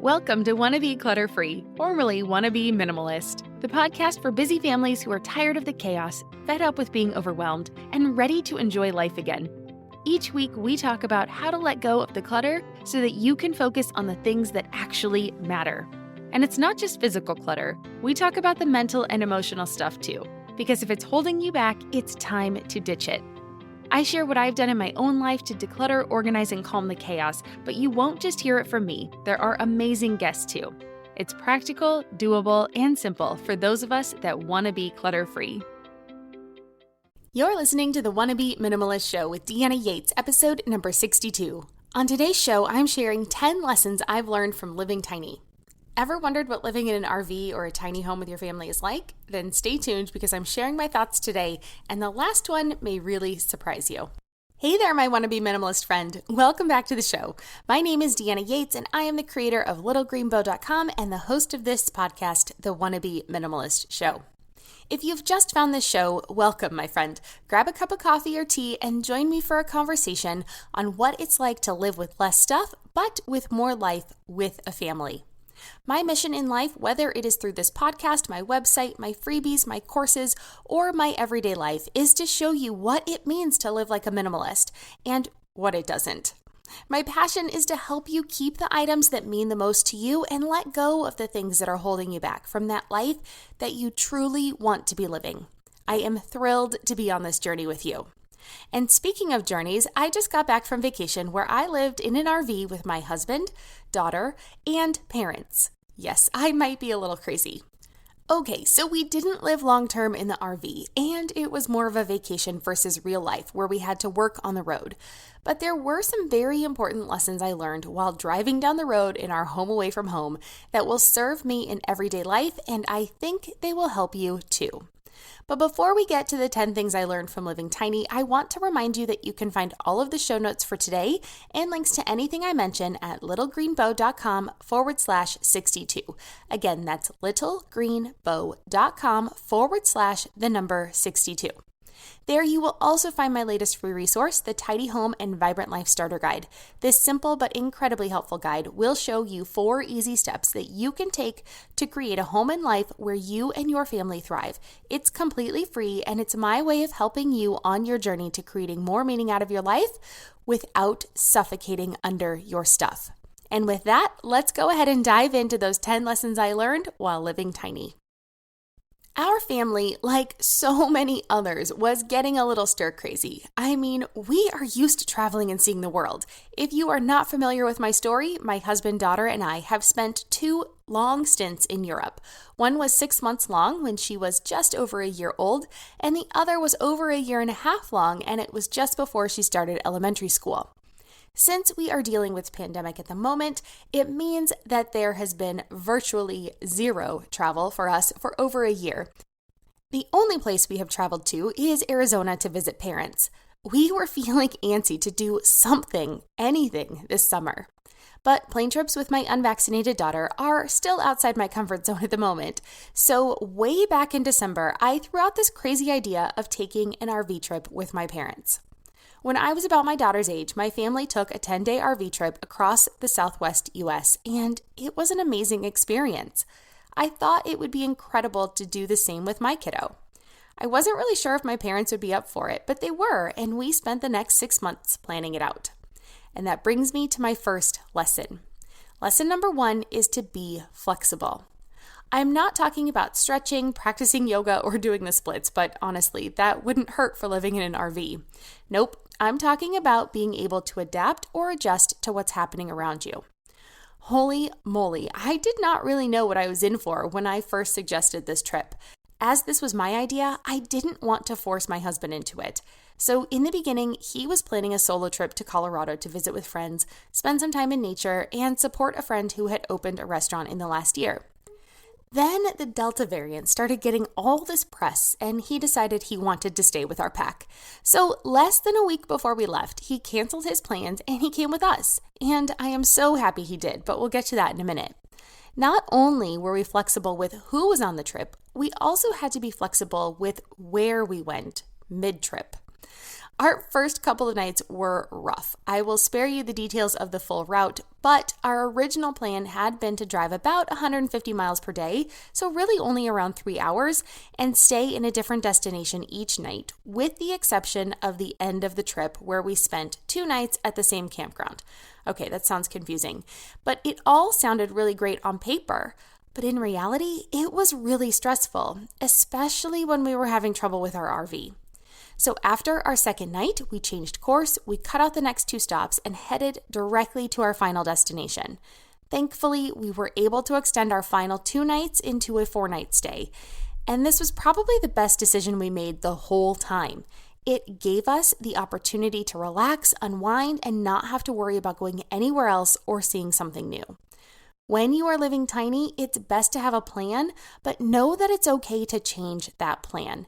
Welcome to Wannabe Clutter-Free, formerly Wannabe Minimalist, the podcast for busy families who are tired of the chaos, fed up with being overwhelmed, and ready to enjoy life again. Each week, we talk about how to let go of the clutter so that you can focus on the things that actually matter. And it's not just physical clutter. We talk about the mental and emotional stuff too, because if it's holding you back, it's time to ditch it. I share what I've done in my own life to declutter, organize, and calm the chaos, but you won't just hear it from me. There are amazing guests too. It's practical, doable, and simple for those of us that want to be clutter-free. You're listening to the Wannabe Minimalist Show with Deanna Yates, episode number 62. On today's show, I'm sharing 10 lessons I've learned from living tiny. Ever wondered what living in an RV or a tiny home with your family is like? Then stay tuned because I'm sharing my thoughts today, and the last one may really surprise you. Hey there, my wannabe minimalist friend. Welcome back to the show. My name is Deanna Yates, and I am the creator of littlegreenbow.com and the host of this podcast, the Wannabe Minimalist Show. If you've just found this show, welcome, my friend. Grab a cup of coffee or tea and join me for a conversation on what it's like to live with less stuff, but with more life with a family. My mission in life, whether it is through this podcast, my website, my freebies, my courses, or my everyday life, is to show you what it means to live like a minimalist and what it doesn't. My passion is to help you keep the items that mean the most to you and let go of the things that are holding you back from that life that you truly want to be living. I am thrilled to be on this journey with you. And speaking of journeys, I just got back from vacation where I lived in an RV with my husband, daughter, and parents. Yes, I might be a little crazy. Okay, so we didn't live long-term in the RV, and it was more of a vacation versus real life where we had to work on the road. But there were some very important lessons I learned while driving down the road in our home away from home that will serve me in everyday life, and I think they will help you too. But before we get to the 10 things I learned from living tiny, I want to remind you that you can find all of the show notes for today and links to anything I mention at littlegreenbow.com/62. Again, that's littlegreenbow.com/62. There you will also find my latest free resource, the Tidy Home and Vibrant Life Starter Guide. This simple but incredibly helpful guide will show you 4 easy steps that you can take to create a home and life where you and your family thrive. It's completely free, and it's my way of helping you on your journey to creating more meaning out of your life without suffocating under your stuff. And with that, let's go ahead and dive into those 10 lessons I learned while living tiny. Our family, like so many others, was getting a little stir-crazy. I mean, we are used to traveling and seeing the world. If you are not familiar with my story, my husband, daughter, and I have spent 2 long stints in Europe. One was 6 months long when she was just over a year old, and the other was over a year and a half long, and it was just before she started elementary school. Since we are dealing with pandemic at the moment, it means that there has been virtually zero travel for us for over a year. The only place we have traveled to is Arizona to visit parents. We were feeling antsy to do something, anything this summer. But plane trips with my unvaccinated daughter are still outside my comfort zone at the moment. So way back in December, I threw out this crazy idea of taking an RV trip with my parents. When I was about my daughter's age, my family took a 10-day RV trip across the Southwest U.S., and it was an amazing experience. I thought it would be incredible to do the same with my kiddo. I wasn't really sure if my parents would be up for it, but they were, and we spent the next 6 months planning it out. And that brings me to my first lesson. Lesson number 1 is to be flexible. I'm not talking about stretching, practicing yoga, or doing the splits, but honestly, that wouldn't hurt for living in an RV. Nope, I'm talking about being able to adapt or adjust to what's happening around you. Holy moly, I did not really know what I was in for when I first suggested this trip. As this was my idea, I didn't want to force my husband into it. So in the beginning, he was planning a solo trip to Colorado to visit with friends, spend some time in nature, and support a friend who had opened a restaurant in the last year. Then the Delta variant started getting all this press, and he decided he wanted to stay with our pack. So less than a week before we left, he canceled his plans and he came with us. And I am so happy he did, but we'll get to that in a minute. Not only were we flexible with who was on the trip, we also had to be flexible with where we went mid-trip. Our first couple of nights were rough. I will spare you the details of the full route, but our original plan had been to drive about 150 miles per day, so really only around 3 hours, and stay in a different destination each night, with the exception of the end of the trip where we spent 2 nights at the same campground. Okay, that sounds confusing, but it all sounded really great on paper. But in reality, it was really stressful, especially when we were having trouble with our RV. So after our second night, we changed course, we cut out the next 2 stops, and headed directly to our final destination. Thankfully, we were able to extend our final 2 nights into a 4-night stay. And this was probably the best decision we made the whole time. It gave us the opportunity to relax, unwind, and not have to worry about going anywhere else or seeing something new. When you are living tiny, it's best to have a plan, but know that it's okay to change that plan.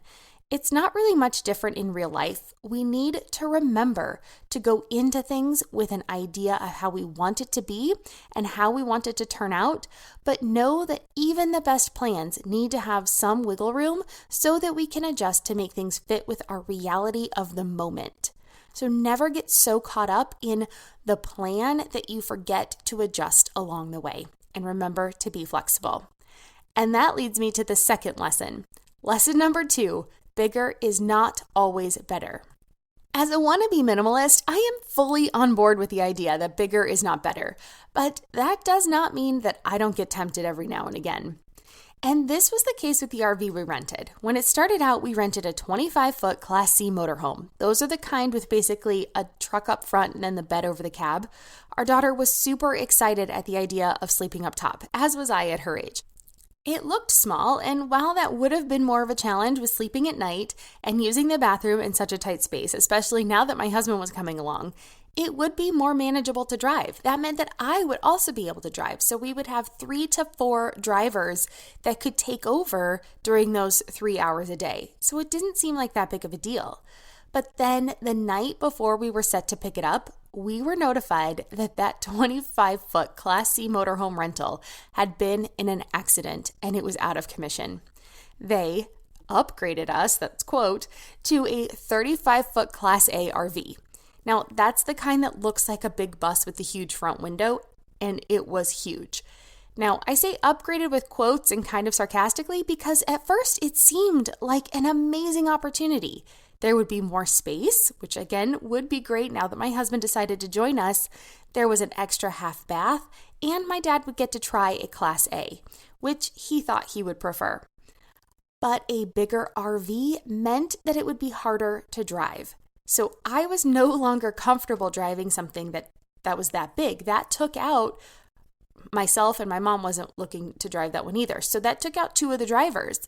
It's not really much different in real life. We need to remember to go into things with an idea of how we want it to be and how we want it to turn out, but know that even the best plans need to have some wiggle room so that we can adjust to make things fit with our reality of the moment. So never get so caught up in the plan that you forget to adjust along the way. And remember to be flexible. And that leads me to the second lesson. Lesson number 2. Bigger is not always better. As a wannabe minimalist, I am fully on board with the idea that bigger is not better, but that does not mean that I don't get tempted every now and again. And this was the case with the RV we rented. When it started out, we rented a 25-foot Class C motorhome. Those are the kind with basically a truck up front and then the bed over the cab. Our daughter was super excited at the idea of sleeping up top, as was I at her age. It looked small, and while that would have been more of a challenge with sleeping at night and using the bathroom in such a tight space, especially now that my husband was coming along, it would be more manageable to drive. That meant that I would also be able to drive, so we would have 3 to 4 drivers that could take over during those 3 hours a day. So it didn't seem like that big of a deal. But then the night before we were set to pick it up, we were notified that that 25-foot Class C motorhome rental had been in an accident and it was out of commission. They upgraded us, that's quote, to a 35-foot Class A RV. Now, that's the kind that looks like a big bus with the huge front window, and it was huge. Now, I say upgraded with quotes and kind of sarcastically because at first it seemed like an amazing opportunity. There would be more space, which again would be great now that my husband decided to join us. There was an extra half bath, and my dad would get to try a Class A, which he thought he would prefer. But a bigger RV meant that it would be harder to drive. So I was no longer comfortable driving something that was that big. That took out myself, and my mom wasn't looking to drive that one either. So that took out 2 of the drivers.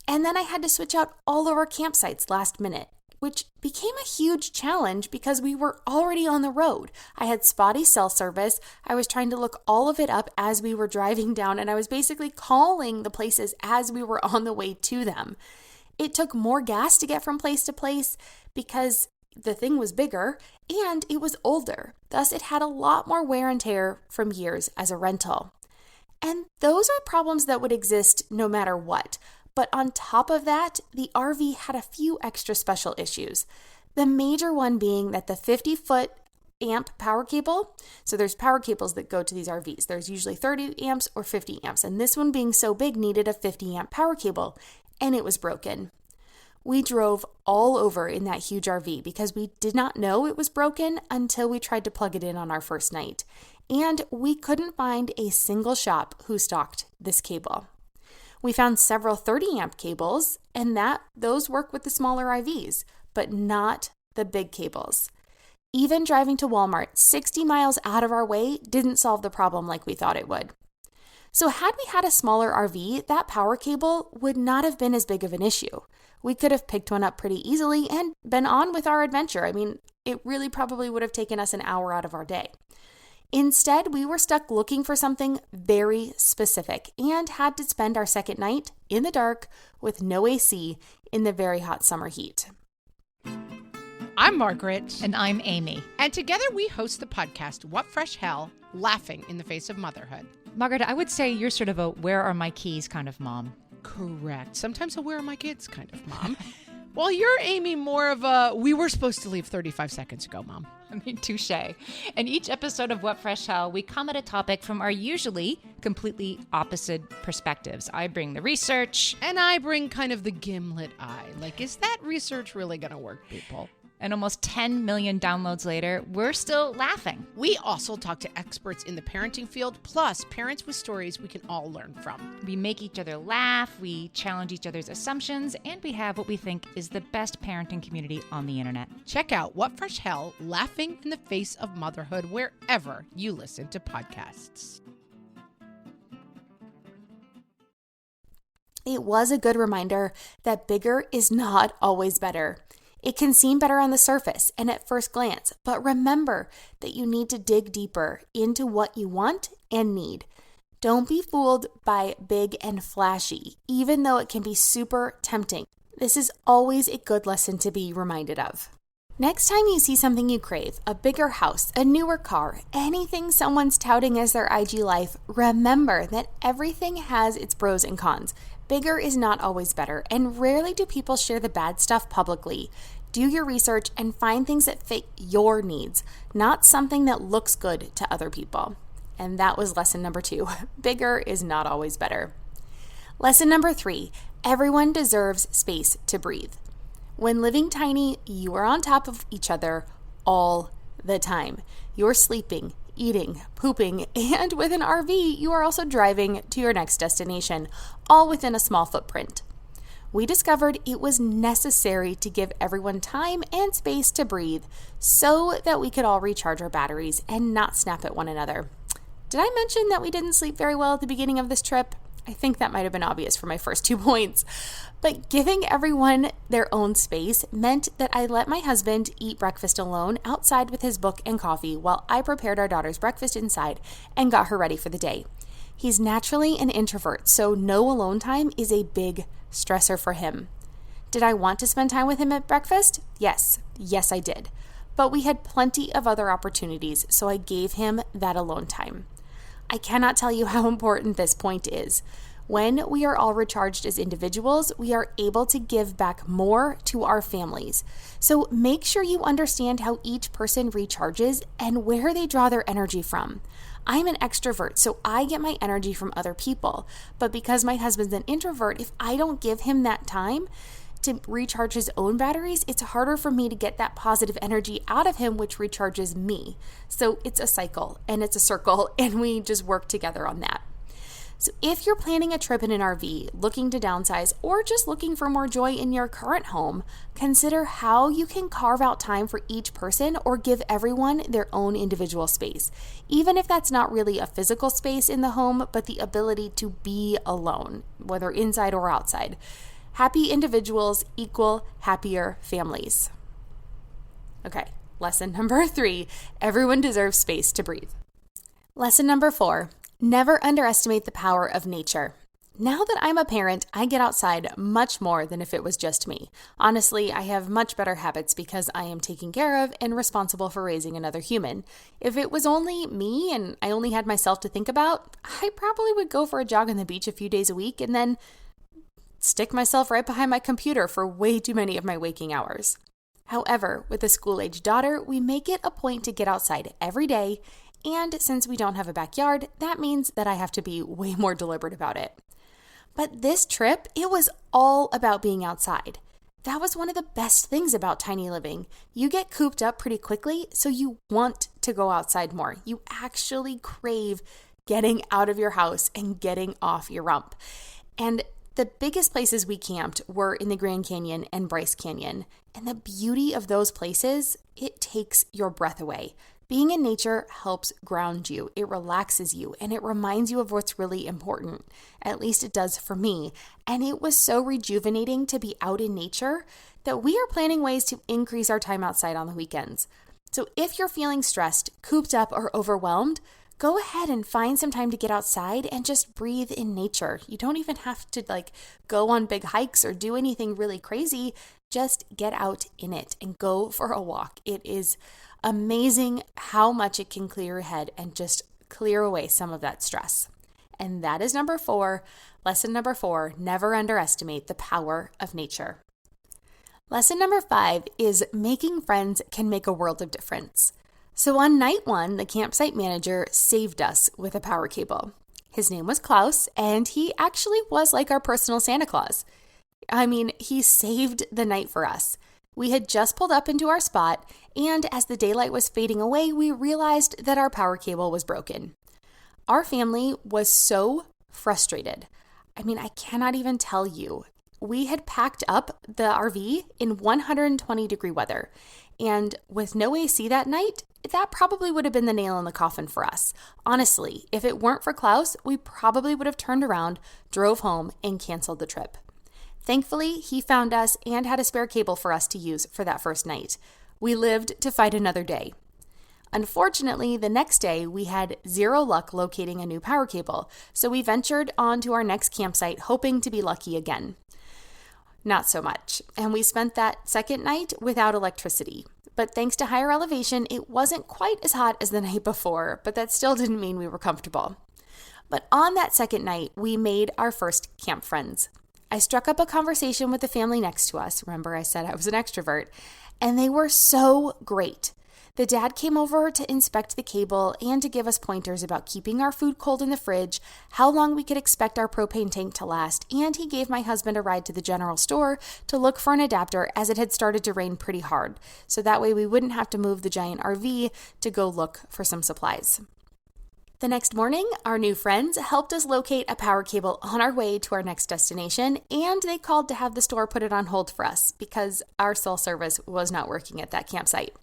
And then I had to switch out all of our campsites last minute, which became a huge challenge because we were already on the road. I had spotty cell service. I was trying to look all of it up as we were driving down, and I was basically calling the places as we were on the way to them. It took more gas to get from place to place because the thing was bigger and it was older. Thus, it had a lot more wear and tear from years as a rental. And those are problems that would exist no matter what. But on top of that, the RV had a few extra special issues. The major one being that the 50-foot amp power cable, so there's power cables that go to these RVs. There's usually 30 amps or 50 amps, and this one being so big needed a 50 amp power cable, and it was broken. We drove all over in that huge RV because we did not know it was broken until we tried to plug it in on our first night. And we couldn't find a single shop who stocked this cable. We found several 30 amp cables, and those work with the smaller RVs, but not the big cables. Even driving to Walmart 60 miles out of our way didn't solve the problem like we thought it would. So had we had a smaller RV, that power cable would not have been as big of an issue. We could have picked one up pretty easily and been on with our adventure. I mean, it really probably would have taken us an hour out of our day. Instead, we were stuck looking for something very specific and had to spend our second night in the dark with no AC in the very hot summer heat. I'm Margaret. And I'm Amy. And together we host the podcast, What Fresh Hell? Laughing in the Face of Motherhood. Margaret, I would say you're sort of a where are my keys kind of mom. Correct. Sometimes a where are my kids kind of mom. Well, you're aiming more of a, we were supposed to leave 35 seconds ago, Mom. I mean, touche. In each episode of What Fresh Hell, we come at a topic from our usually completely opposite perspectives. I bring the research. And I bring kind of the gimlet eye. Like, is that research really going to work, people? And almost 10 million downloads later, we're still laughing. We also talk to experts in the parenting field, plus parents with stories we can all learn from. We make each other laugh, we challenge each other's assumptions, and we have what we think is the best parenting community on the internet. Check out What Fresh Hell, Laughing in the Face of Motherhood, wherever you listen to podcasts. It was a good reminder that bigger is not always better. It can seem better on the surface and at first glance, but remember that you need to dig deeper into what you want and need. Don't be fooled by big and flashy, even though it can be super tempting. This is always a good lesson to be reminded of. Next time you see something you crave, a bigger house, a newer car, anything someone's touting as their IG life, remember that everything has its pros and cons. Bigger is not always better, and rarely do people share the bad stuff publicly. Do your research and find things that fit your needs, not something that looks good to other people. And that was lesson number 2. Bigger is not always better. Lesson number 3, everyone deserves space to breathe. When living tiny, you are on top of each other all the time. You're sleeping, eating, pooping, and with an RV, you are also driving to your next destination, all within a small footprint. We discovered it was necessary to give everyone time and space to breathe so that we could all recharge our batteries and not snap at one another. Did I mention that we didn't sleep very well at the beginning of this trip? I think that might have been obvious for my first 2 points. But giving everyone their own space meant that I let my husband eat breakfast alone outside with his book and coffee while I prepared our daughter's breakfast inside and got her ready for the day. He's naturally an introvert, so no alone time is a big stressor for him. Did I want to spend time with him at breakfast? Yes, I did. But we had plenty of other opportunities, so I gave him that alone time. I cannot tell you how important this point is. When we are all recharged as individuals, we are able to give back more to our families. So make sure you understand how each person recharges and where they draw their energy from. I'm an extrovert, so I get my energy from other people. But because my husband's an introvert, if I don't give him that time to recharge his own batteries, it's harder for me to get that positive energy out of him, which recharges me. So it's a cycle and it's a circle, and we just work together on that. So if you're planning a trip in an RV, looking to downsize, or just looking for more joy in your current home, consider how you can carve out time for each person or give everyone their own individual space, even if that's not really a physical space in the home, but the ability to be alone, whether inside or outside. Happy individuals equal happier families. Okay, lesson number 3, everyone deserves space to breathe. Lesson number 4, never underestimate the power of nature. Now that I'm a parent, I get outside much more than if it was just me. Honestly, I have much better habits because I am taken care of and responsible for raising another human. If it was only me and I only had myself to think about, I probably would go for a jog on the beach a few days a week and then stick myself right behind my computer for way too many of my waking hours. However, with a school-age daughter, we make it a point to get outside every day, and since we don't have a backyard, that means that I have to be way more deliberate about it. But this trip, it was all about being outside. That was one of the best things about tiny living. You get cooped up pretty quickly, so you want to go outside more. You actually crave getting out of your house and getting off your rump. And the biggest places we camped were in the Grand Canyon and Bryce Canyon. And the beauty of those places, it takes your breath away. Being in nature helps ground you, it relaxes you, and it reminds you of what's really important. At least it does for me. And it was so rejuvenating to be out in nature that we are planning ways to increase our time outside on the weekends. So if you're feeling stressed, cooped up, or overwhelmed, go ahead and find some time to get outside and just breathe in nature. You don't even have to go on big hikes or do anything really crazy. Just get out in it and go for a walk. It is amazing how much it can clear your head and just clear away some of that stress. And that is number 4, lesson number 4, never underestimate the power of nature. Lesson number 5 is making friends can make a world of difference. So on night 1, the campsite manager saved us with a power cable. His name was Klaus, and he actually was like our personal Santa Claus. I mean, he saved the night for us. We had just pulled up into our spot, and as the daylight was fading away, we realized that our power cable was broken. Our family was so frustrated. I mean, I cannot even tell you. We had packed up the RV in 120-degree weather, and with no AC that night, that probably would have been the nail in the coffin for us. Honestly, if it weren't for Klaus, we probably would have turned around, drove home, and canceled the trip. Thankfully, he found us and had a spare cable for us to use for that first night. We lived to fight another day. Unfortunately, the next day, we had zero luck locating a new power cable, so we ventured on to our next campsite hoping to be lucky again. Not so much, and we spent that second night without electricity. But thanks to higher elevation, it wasn't quite as hot as the night before, but that still didn't mean we were comfortable. But on that second night, we made our first camp friends. I struck up a conversation with the family next to us. Remember, I said I was an extrovert, and they were so great. The dad came over to inspect the cable and to give us pointers about keeping our food cold in the fridge, how long we could expect our propane tank to last, and he gave my husband a ride to the general store to look for an adapter as it had started to rain pretty hard, so that way we wouldn't have to move the giant RV to go look for some supplies. The next morning, our new friends helped us locate a power cable on our way to our next destination, and they called to have the store put it on hold for us because our cell service was not working at that campsite.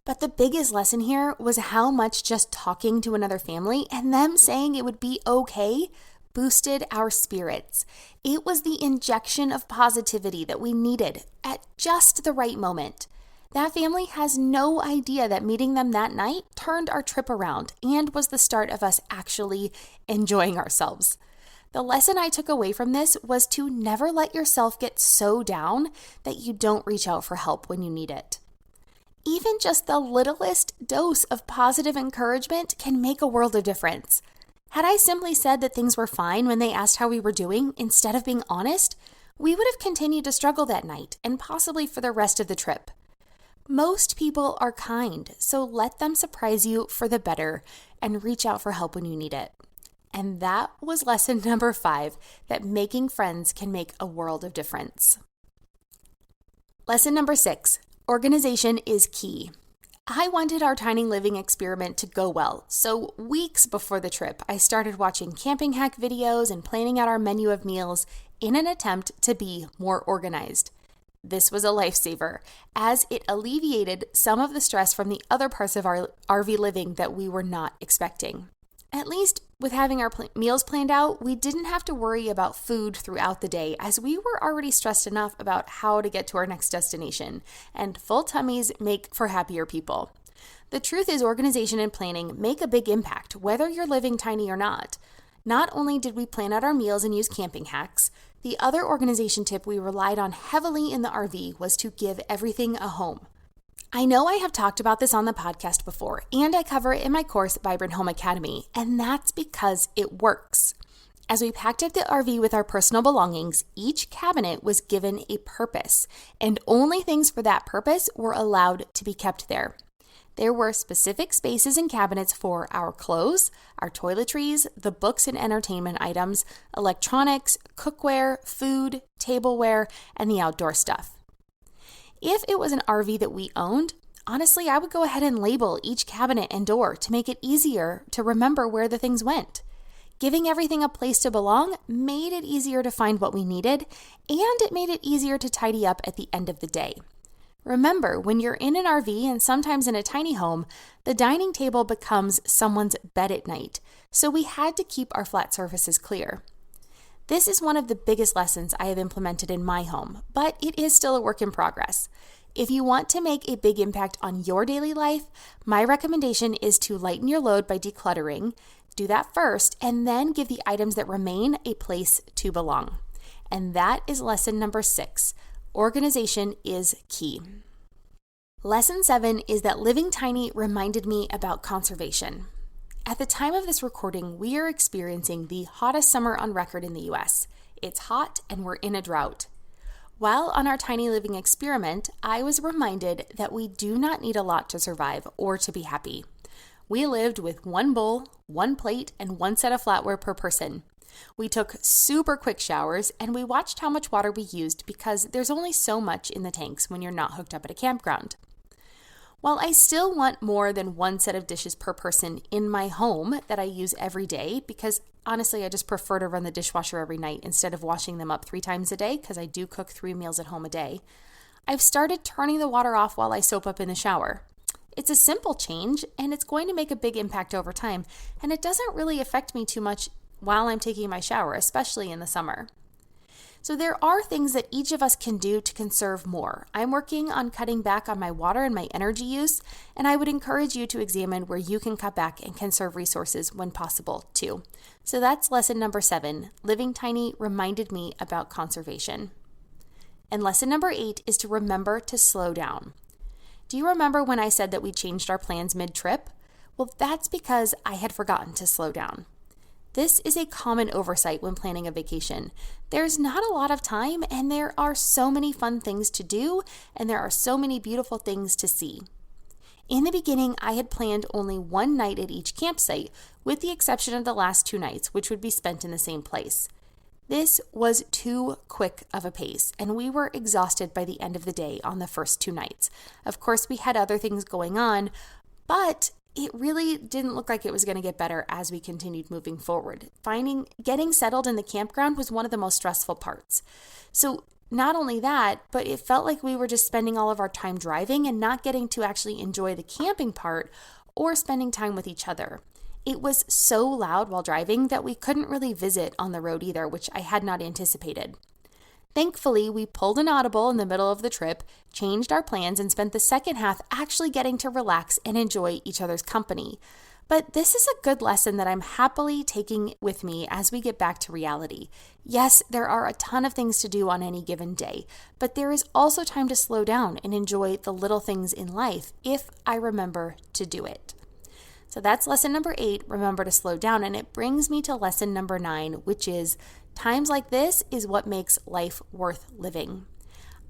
But the biggest lesson here was how much just talking to another family and them saying it would be okay boosted our spirits. It was the injection of positivity that we needed at just the right moment. That family has no idea that meeting them that night turned our trip around and was the start of us actually enjoying ourselves. The lesson I took away from this was to never let yourself get so down that you don't reach out for help when you need it. Even just the littlest dose of positive encouragement can make a world of difference. Had I simply said that things were fine when they asked how we were doing instead of being honest, we would have continued to struggle that night and possibly for the rest of the trip. Most people are kind, so let them surprise you for the better and reach out for help when you need it. And that was lesson number 5, that making friends can make a world of difference. Lesson number 6, organization is key. I wanted our tiny living experiment to go well, so weeks before the trip, I started watching camping hack videos and planning out our menu of meals in an attempt to be more organized. This was a lifesaver, as it alleviated some of the stress from the other parts of our RV living that we were not expecting. At least with having our meals planned out, we didn't have to worry about food throughout the day, as we were already stressed enough about how to get to our next destination, and full tummies make for happier people. The truth is, organization and planning make a big impact, whether you're living tiny or not. Not only did we plan out our meals and use camping hacks, the other organization tip we relied on heavily in the RV was to give everything a home. I know I have talked about this on the podcast before, and I cover it in my course, Vibrant Home Academy, and that's because it works. As we packed up the RV with our personal belongings, each cabinet was given a purpose, and only things for that purpose were allowed to be kept there. There were specific spaces and cabinets for our clothes, our toiletries, the books and entertainment items, electronics, cookware, food, tableware, and the outdoor stuff. If it was an RV that we owned, honestly, I would go ahead and label each cabinet and door to make it easier to remember where the things went. Giving everything a place to belong made it easier to find what we needed, and it made it easier to tidy up at the end of the day. Remember, when you're in an RV and sometimes in a tiny home, the dining table becomes someone's bed at night, so we had to keep our flat surfaces clear. This is one of the biggest lessons I have implemented in my home, but it is still a work in progress. If you want to make a big impact on your daily life, my recommendation is to lighten your load by decluttering. Do that first, and then give the items that remain a place to belong. And that is lesson number 6. Organization is key. Lesson 7 is that living tiny reminded me about conservation. At the time of this recording, we are experiencing the hottest summer on record in the US. It's hot and we're in a drought. While on our tiny living experiment, I was reminded that we do not need a lot to survive or to be happy. We lived with one bowl, one plate, and one set of flatware per person. We took super quick showers and we watched how much water we used because there's only so much in the tanks when you're not hooked up at a campground. While I still want more than one set of dishes per person in my home that I use every day, because honestly, I just prefer to run the dishwasher every night instead of washing them up 3 times a day because I do cook 3 meals at home a day, I've started turning the water off while I soap up in the shower. It's a simple change and it's going to make a big impact over time, and it doesn't really affect me too much while I'm taking my shower, especially in the summer. So there are things that each of us can do to conserve more. I'm working on cutting back on my water and my energy use, and I would encourage you to examine where you can cut back and conserve resources when possible too. So that's lesson number 7. Living tiny reminded me about conservation. And lesson number 8 is to remember to slow down. Do you remember when I said that we changed our plans mid-trip? Well, that's because I had forgotten to slow down. This is a common oversight when planning a vacation. There's not a lot of time, and there are so many fun things to do, and there are so many beautiful things to see. In the beginning, I had planned only one night at each campsite, with the exception of the last 2 nights, which would be spent in the same place. This was too quick of a pace, and we were exhausted by the end of the day on the first 2 nights. Of course, we had other things going on, but it really didn't look like it was going to get better as we continued moving forward. Getting settled in the campground was one of the most stressful parts. So not only that, but it felt like we were just spending all of our time driving and not getting to actually enjoy the camping part or spending time with each other. It was so loud while driving that we couldn't really visit on the road either, which I had not anticipated. Thankfully, we pulled an audible in the middle of the trip, changed our plans, and spent the second half actually getting to relax and enjoy each other's company. But this is a good lesson that I'm happily taking with me as we get back to reality. Yes, there are a ton of things to do on any given day, but there is also time to slow down and enjoy the little things in life if I remember to do it. So that's lesson number 8, remember to slow down, and it brings me to lesson number 9, which is times like this is what makes life worth living.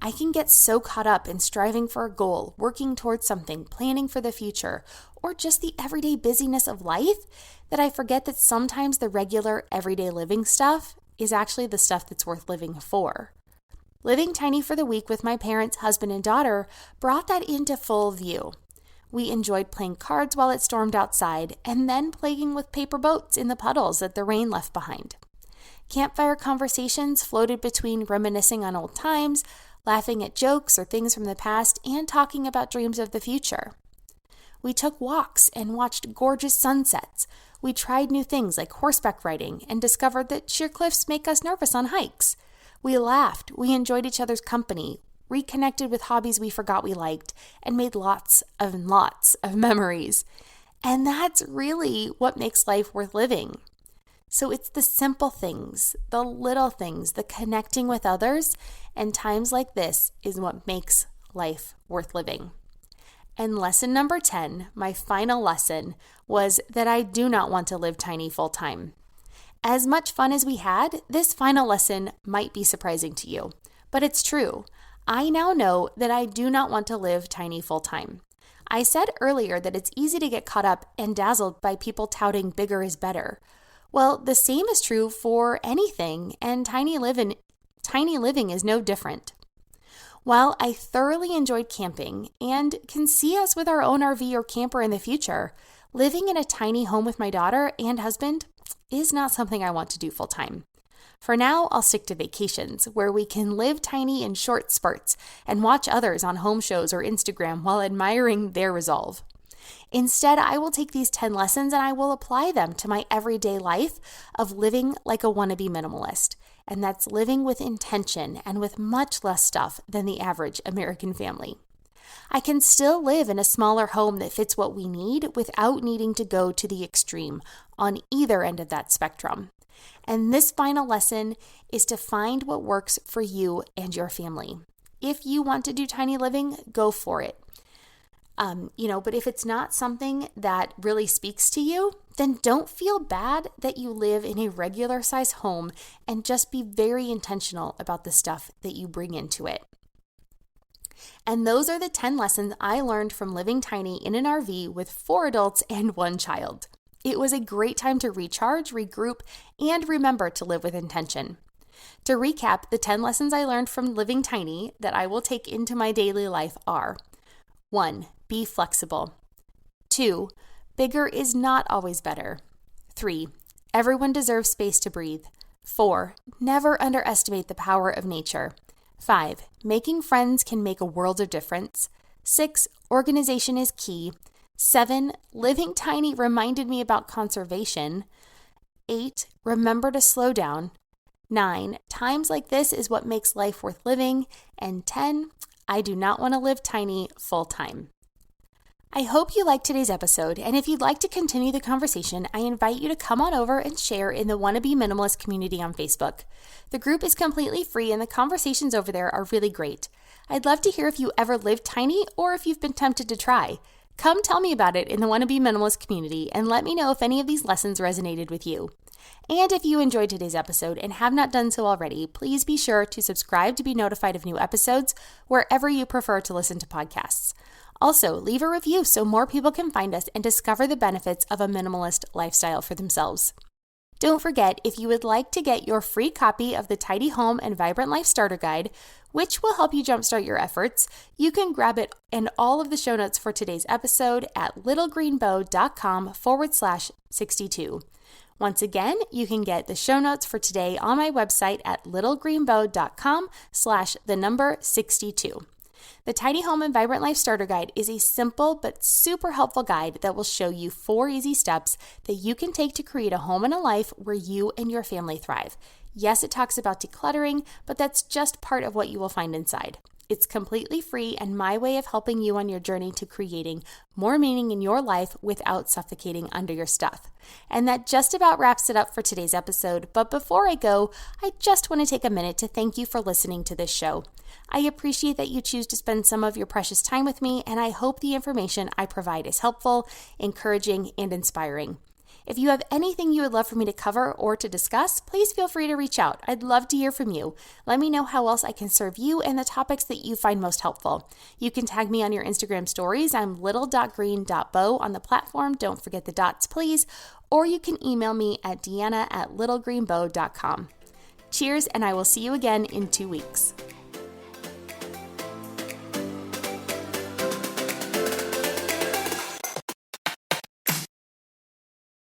I can get so caught up in striving for a goal, working towards something, planning for the future, or just the everyday busyness of life that I forget that sometimes the regular everyday living stuff is actually the stuff that's worth living for. Living tiny for the week with my parents, husband, and daughter brought that into full view. We enjoyed playing cards while it stormed outside and then playing with paper boats in the puddles that the rain left behind. Campfire conversations floated between reminiscing on old times, laughing at jokes or things from the past, and talking about dreams of the future. We took walks and watched gorgeous sunsets. We tried new things like horseback riding and discovered that sheer cliffs make us nervous on hikes. We laughed, we enjoyed each other's company, reconnected with hobbies we forgot we liked, and made lots of memories. And that's really what makes life worth living. So it's the simple things, the little things, the connecting with others, and times like this is what makes life worth living. And lesson number 10, my final lesson, was that I do not want to live tiny full time. As much fun as we had, this final lesson might be surprising to you, but it's true. I now know that I do not want to live tiny full time. I said earlier that it's easy to get caught up and dazzled by people touting bigger is better. Well, the same is true for anything, and tiny living is no different. While I thoroughly enjoyed camping and can see us with our own RV or camper in the future, living in a tiny home with my daughter and husband is not something I want to do full time. For now, I'll stick to vacations where we can live tiny in short spurts and watch others on home shows or Instagram while admiring their resolve. Instead, I will take these 10 lessons and I will apply them to my everyday life of living like a wannabe minimalist. And that's living with intention and with much less stuff than the average American family. I can still live in a smaller home that fits what we need without needing to go to the extreme on either end of that spectrum. And this final lesson is to find what works for you and your family. If you want to do tiny living, go for it. But if it's not something that really speaks to you, then don't feel bad that you live in a regular size home, and just be very intentional about the stuff that you bring into it. And those are the 10 lessons I learned from living tiny in an RV with 4 adults and 1 child. It was a great time to recharge, regroup, and remember to live with intention. To recap, the 10 lessons I learned from living tiny that I will take into my daily life are: 1. Be flexible. 2. Bigger is not always better. 3. Everyone deserves space to breathe. 4. Never underestimate the power of nature. 5. Making friends can make a world of difference. 6. Organization is key. 7. Living tiny reminded me about conservation. 8. Remember to slow down. 9. Times like this is what makes life worth living. And 10. I do not want to live tiny full time. I hope you liked today's episode, and if you'd like to continue the conversation, I invite you to come on over and share in the Wannabe Minimalist community on Facebook. The group is completely free, and the conversations over there are really great. I'd love to hear if you ever lived tiny or if you've been tempted to try. Come tell me about it in the Wannabe Minimalist community, and let me know if any of these lessons resonated with you. And if you enjoyed today's episode and have not done so already, please be sure to subscribe to be notified of new episodes wherever you prefer to listen to podcasts. Also, leave a review so more people can find us and discover the benefits of a minimalist lifestyle for themselves. Don't forget, if you would like to get your free copy of the Tidy Home and Vibrant Life Starter Guide, which will help you jumpstart your efforts, you can grab it and all of the show notes for today's episode at littlegreenbow.com/62. Once again, you can get the show notes for today on my website at littlegreenbow.com/62. The Tidy Home and Vibrant Life Starter Guide is a simple but super helpful guide that will show you 4 easy steps that you can take to create a home and a life where you and your family thrive. Yes, it talks about decluttering, but that's just part of what you will find inside. It's completely free and my way of helping you on your journey to creating more meaning in your life without suffocating under your stuff. And that just about wraps it up for today's episode. But before I go, I just want to take a minute to thank you for listening to this show. I appreciate that you choose to spend some of your precious time with me, and I hope the information I provide is helpful, encouraging, and inspiring. If you have anything you would love for me to cover or to discuss, please feel free to reach out. I'd love to hear from you. Let me know how else I can serve you and the topics that you find most helpful. You can tag me on your Instagram stories. I'm little.green.bow on the platform. Don't forget the dots, please. Or you can email me at deanna@littlegreenbow.com. Cheers, and I will see you again in 2 weeks.